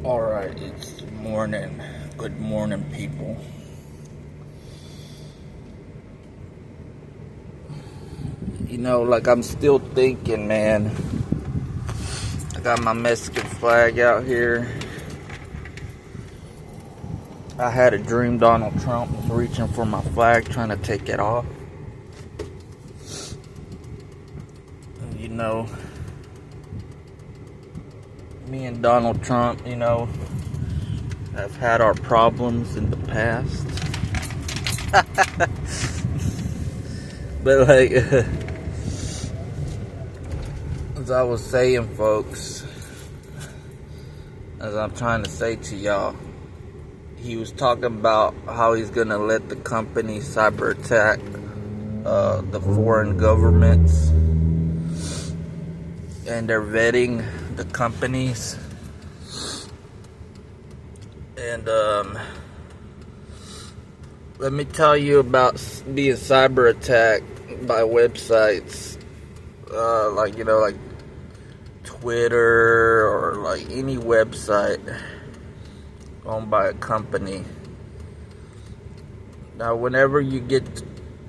Alright, it's morning. Good morning, people. I'm still thinking, man. I got my Mexican flag out here. I had a dream Donald Trump was reaching for my flag, trying to take it off. Me and Donald Trump, have had our problems in the past. But as I was saying, folks, as I'm trying to say to y'all, he was talking about how he's gonna let the company cyber attack the foreign governments, and they're vetting the companies. And let me tell you about being cyber attacked by websites, like Twitter or like any website owned by a company. Now, whenever you get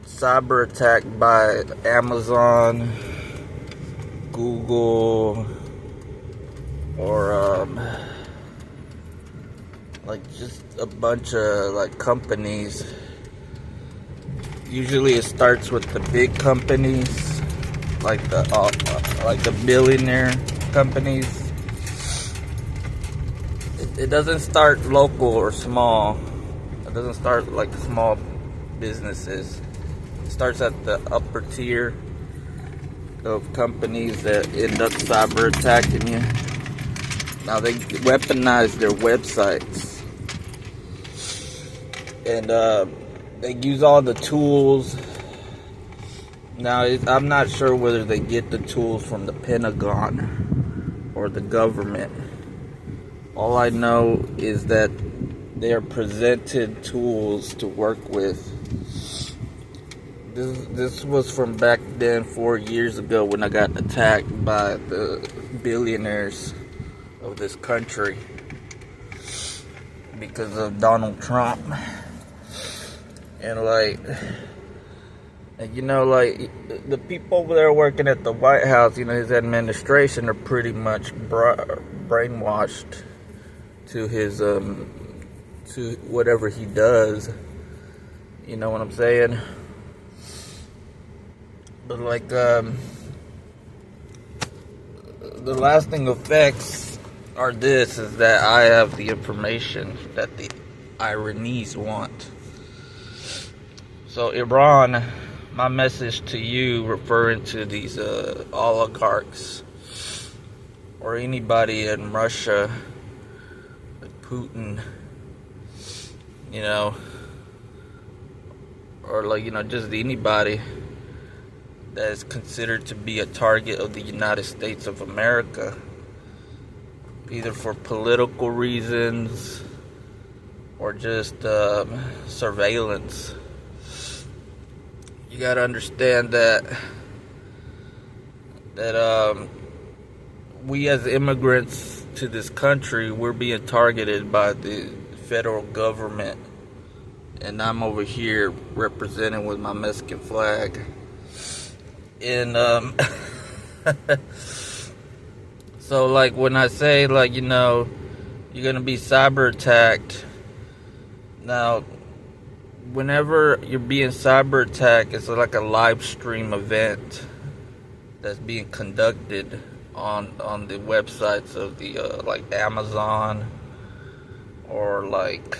cyber attacked by Amazon, Google, or just a bunch of companies, usually it starts with the big companies, like the billionaire companies. It doesn't start local or small. It doesn't start like small businesses. It starts at the upper tier of companies that end up cyber attacking you. Now, they weaponize their websites, and they use all the tools. Now, I'm not sure whether they get the tools from the Pentagon or the government. All I know is that they are presented tools to work with. This was from back then, 4 years ago, when I got attacked by the billionaires of this country because of Donald Trump. And the people over there working at the White House, his administration, are pretty much brainwashed to his to whatever he does. You know what I'm saying? But the lasting effects are this: is that I have the information that the Iranese want. So Iran, my message to you, referring to these oligarchs or anybody in Russia, like Putin, or just anybody that is considered to be a target of the United States of America, either for political reasons or just surveillance. You gotta understand that we as immigrants to this country, we're being targeted by the federal government, and I'm over here representing with my Mexican flag. And so when I say you're gonna be cyber attacked, now whenever you're being cyber attacked, it's like a live stream event that's being conducted on the websites of the Amazon, or like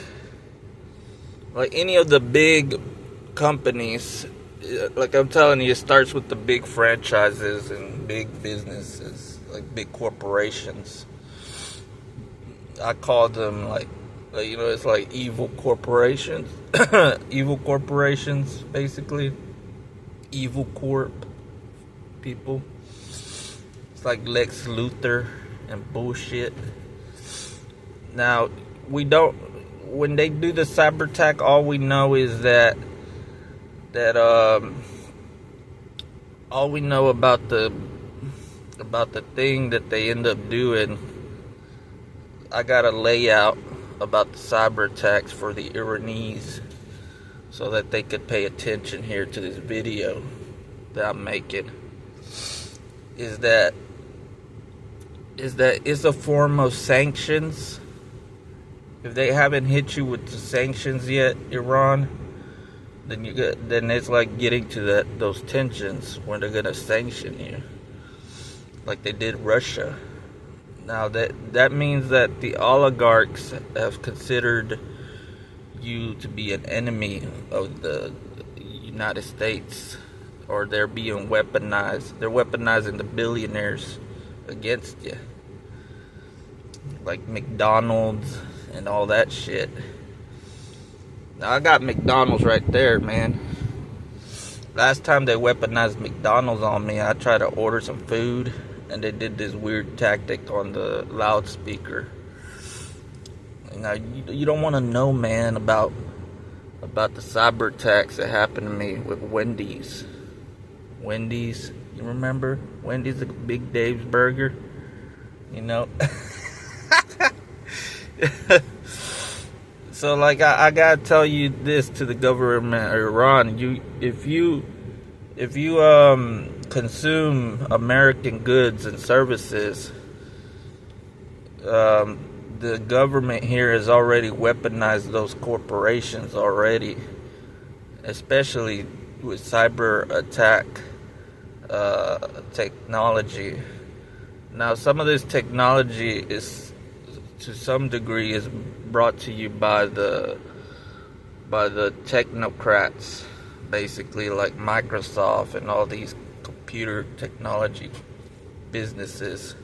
any of the big companies. Like I'm telling you, it starts with the big franchises and big businesses, like big corporations. I call them it's like evil corporations. Evil corporations, basically. Evil corp people. It's like Lex Luthor and bullshit. Now, when they do the cyber attack, all we know is that all we know about the thing that they end up doing I got a layout about the cyber attacks for the Iranese so that they could pay attention here to this video that I'm making. Is that it's a form of sanctions. If they haven't hit you with the sanctions yet, Iran, then it's like getting to those tensions when they're gonna sanction you, like they did Russia. Now that means that the oligarchs have considered you to be an enemy of the United States, or they're being weaponized. They're weaponizing the billionaires against you, like McDonald's and all that shit. Now I got McDonald's right there, man. Last time they weaponized McDonald's on me, I tried to order some food and they did this weird tactic on the loudspeaker. Now you don't want to know, man, about the cyber attacks that happened to me with Wendy's. Wendy's, you remember? Wendy's, the Big Dave's burger, you know? So like I gotta tell you this to the government of Iran: if you consume American goods and services, the government here has already weaponized those corporations already, especially with cyber attack technology. Now some of this technology is, to some degree, is brought to you by the technocrats, basically, like Microsoft and all these computer technology businesses.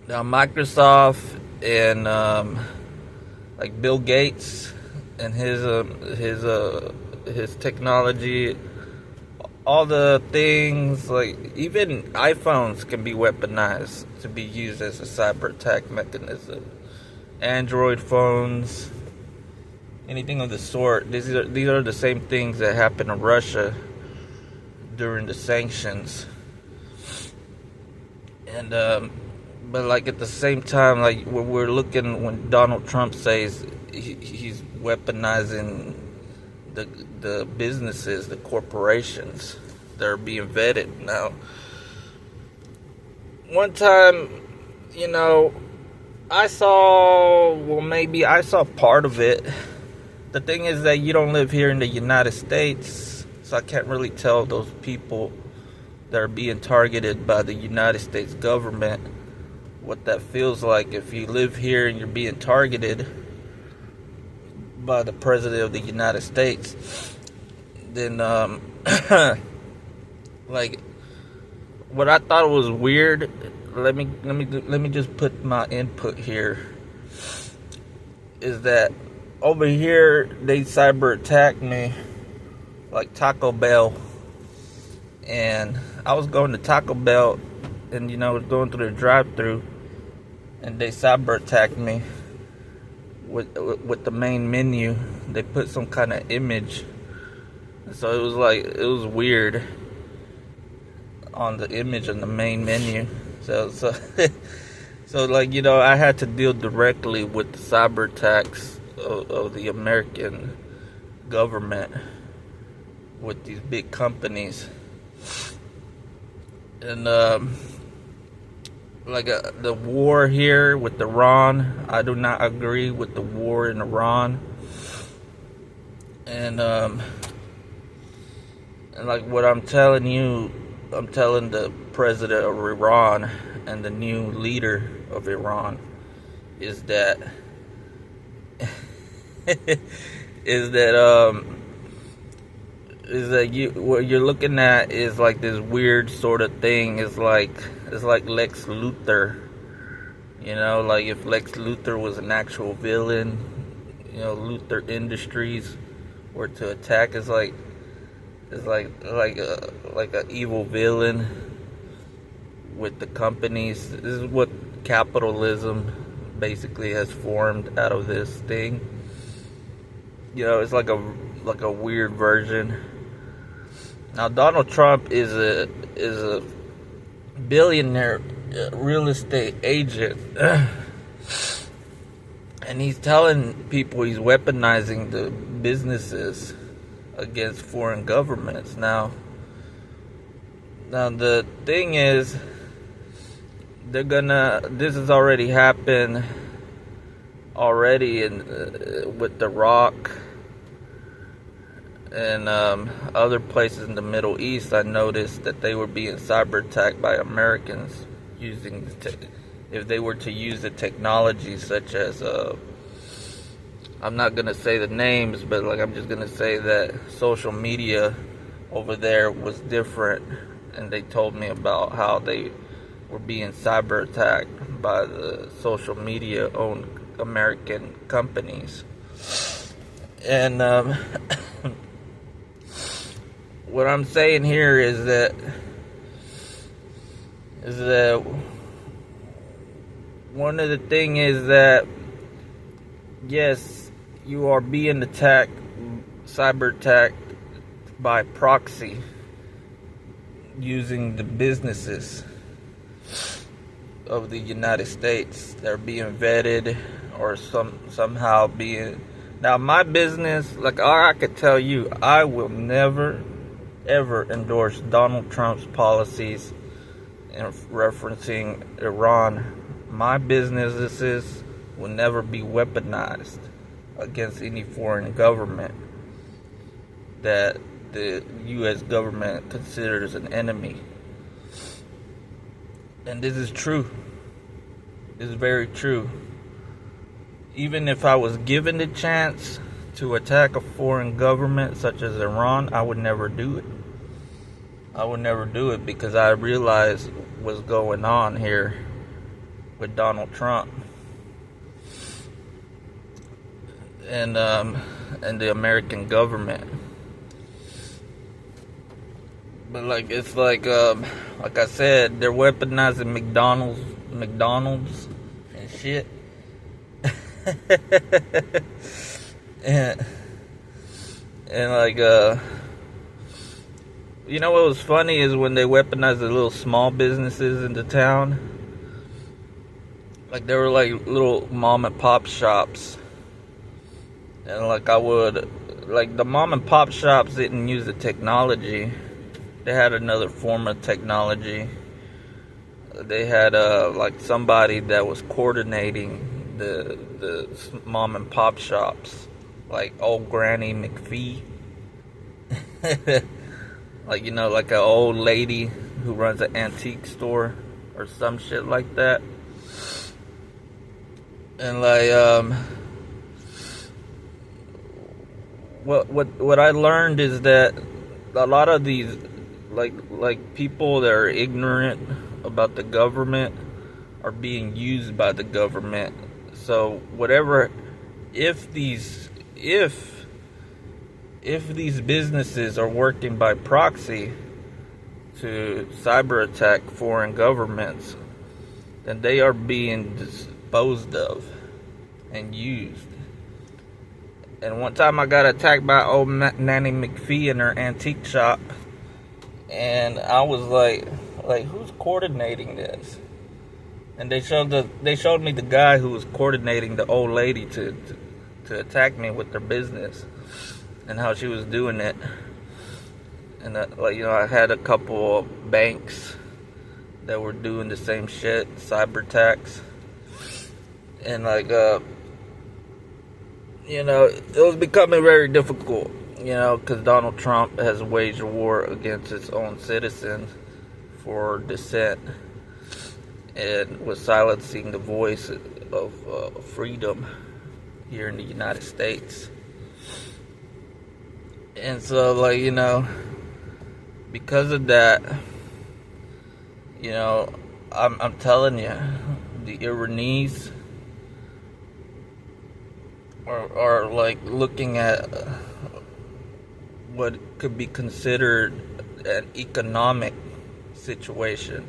Now Microsoft and like Bill Gates and his technology, all the things, like even iPhones can be weaponized to be used as a cyber attack mechanism. Android phones, anything of the sort. These are the same things that happened in Russia during the sanctions. And but like at the same time, like we're looking, when Donald Trump says he's weaponizing the businesses, the corporations that are being vetted. Now, one time, you know, I saw part of it. The thing is that you don't live here in the United States, so I can't really tell those people that are being targeted by the United States government what that feels like. If you live here and you're being targeted by the President of the United States, then like what I thought was weird. Let me just put my input here. Is that over here they cyber attacked me, like Taco Bell, and I was going to Taco Bell, and you know, going through the drive-thru, and they cyber attacked me with the main menu. They put some kind of image, so it was weird on the image on the main menu. So like, you know, I had to deal directly with the cyber attacks of the American government with these big companies. And like the war here with Iran, I do not agree with the war in Iran. And like what I'm telling you, I'm telling the president of Iran and the new leader of Iran is that what you're looking at is like this weird sort of thing. It's like Lex Luthor, you know, like if Lex Luthor was an actual villain, you know, Luthor Industries were to attack. It's like an evil villain with the companies. This is what capitalism basically has formed out of this thing. You know, it's like a weird version. Now Donald Trump is a billionaire real estate agent. And he's telling people he's weaponizing the businesses against foreign governments. Now the thing is, this has already happened already with The Rock and other places in the Middle East. I noticed that they were being cyber attacked by Americans using if they were to use the technology such as I'm not gonna say the names, but like I'm just gonna say that social media over there was different, and they told me about how they were being cyber attacked by the social media owned American companies. And what I'm saying here is that one of the thing is that yes, you are being attacked, cyber attacked by proxy using the businesses of the United States. They're being vetted or somehow being. Now my business, like I could tell you, I will never ever endorse Donald Trump's policies in referencing Iran. My businesses will never be weaponized against any foreign government that the U.S. government considers an enemy. And this is true. This is very true. Even if I was given the chance to attack a foreign government such as Iran, I would never do it. I would never do it because I realized what's going on here with Donald Trump and the American government. But it's like I said, they're weaponizing McDonald's and shit. and like you know what was funny is when they weaponized the little small businesses in the town. Like, they were like little mom and pop shops. And like the mom and pop shops didn't use the technology. They had another form of technology. They had like somebody that was coordinating the mom and pop shops, like old Granny McPhee. Like, you know, like an old lady who runs an antique store or some shit like that. And like what I learned is that a lot of these like people that are ignorant about the government are being used by the government. So if these businesses are working by proxy to cyber attack foreign governments, then they are being disposed of and used. And one time I got attacked by old Nanny McPhee in her antique shop, and I was like, who's coordinating this? And they showed me the guy who was coordinating the old lady to attack me with their business and how she was doing it. And I had a couple of banks that were doing the same shit, cyber attacks. And it was becoming very difficult, because Donald Trump has waged a war against his own citizens for dissent and was silencing the voice of freedom here in the United States. And so, because of that, I'm telling you, the Iranese are looking at what could be considered an economic situation.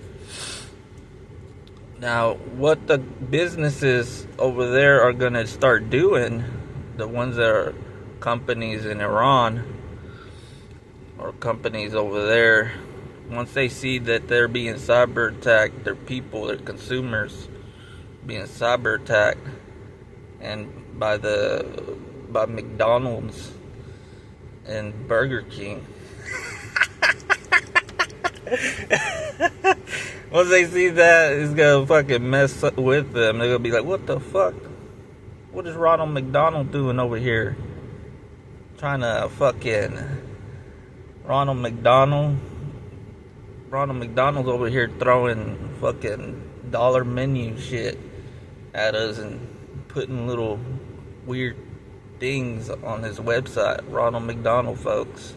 Now, what the businesses over there are going to start doing, the ones that are companies in Iran or companies over there, once they see that they're being cyber attacked, their people, their consumers being cyber attacked, and by McDonald's and Burger King. Once they see that, it's gonna fucking mess up with them. They're gonna be like, what the fuck? What is Ronald McDonald doing over here? Trying to fucking... Ronald McDonald's over here throwing fucking dollar menu shit at us and putting little weird things on his website. Ronald McDonald, folks.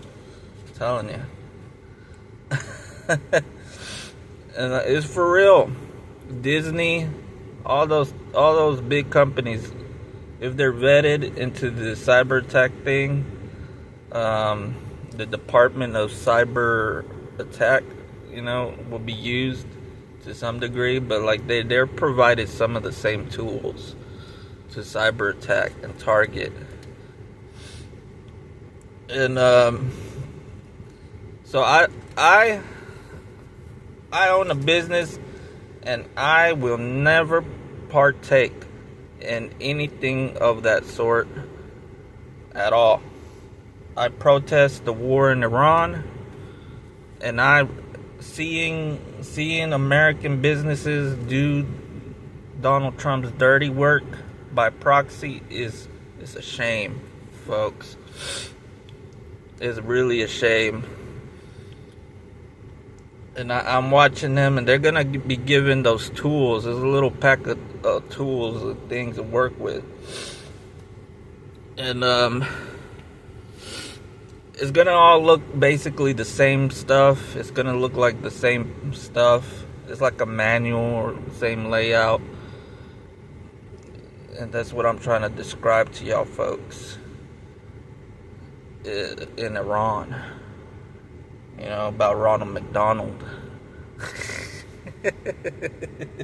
I'm telling you. And it's for real. Disney, all those big companies, if they're vetted into the cyber attack thing, the Department of Cyber Attack, will be used to some degree, but like they're provided some of the same tools to cyber attack and target. And so I own a business, and I will never partake in anything of that sort at all. I protest the war in Iran, and seeing American businesses do Donald Trump's dirty work by proxy is a shame, folks. It's really a shame. And I'm watching them, and they're gonna be given those tools. There's a little pack of tools and things to work with, and it's gonna all look basically the same stuff. It's gonna look like the same stuff. It's like a manual or same layout, and that's what I'm trying to describe to y'all folks in Iran. About Ronald McDonald.